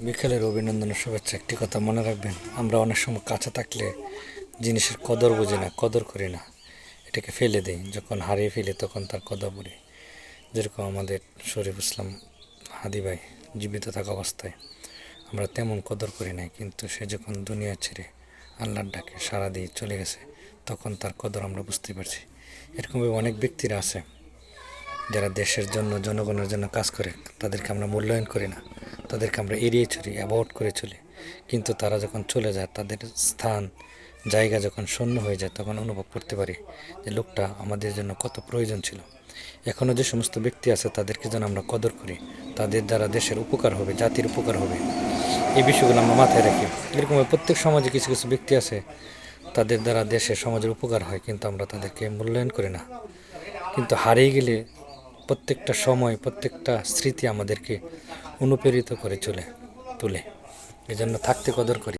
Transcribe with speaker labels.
Speaker 1: বিকেলের অভিনন্দনের শুভেচ্ছা। একটি কথা মনে রাখবেন, আমরা অনেক সময় কাছে থাকলে জিনিসের কদর বুঝি না, কদর করি না, এটাকে ফেলে দিই। যখন হারিয়ে ফেলি তখন তার কদর বুঝি। যেরকম আমাদের শরীফ ইসলাম হাদি ভাই জীবিত থাকা অবস্থায় আমরা তেমন কদর করি নাই, কিন্তু সে যখন দুনিয়া ছেড়ে আল্লাহর ডাকে সাড়া দিয়ে চলে গেছে তখন তার কদর আমরা বুঝতে পারছি। এরকমভাবে অনেক ব্যক্তিরা আছে যারা দেশের জন্য, জনগণের জন্য কাজ করে, তাদেরকে আমরা মূল্যায়ন করি না, তাদেরকে আমরা এড়িয়ে চলি, অ্যাভয়েড করে চলি। কিন্তু তারা যখন চলে যায়, তাদের স্থান, জায়গা যখন শূন্য হয়ে যায়, তখন অনুভব করতে পারি যে লোকটা আমাদের জন্য কত প্রয়োজন ছিল। এখনও যে সমস্ত ব্যক্তি আছে তাদেরকে যেন আমরা কদর করি, তাদের দ্বারা দেশের উপকার হবে, জাতির উপকার হবে, এই বিষয়গুলো আমরা মাথায় রাখি। এরকম প্রত্যেক সমাজে কিছু কিছু ব্যক্তি আছে, তাদের দ্বারা দেশের, সমাজের উপকার হয়, কিন্তু আমরা তাদেরকে মূল্যায়ন করি না। কিন্তু হারিয়ে গেলে প্রত্যেকটা সময়, প্রত্যেকটা স্মৃতি আমাদেরকে অনুপ্রেরিত করে তোলে। এজন্য থাকতে কদর করি।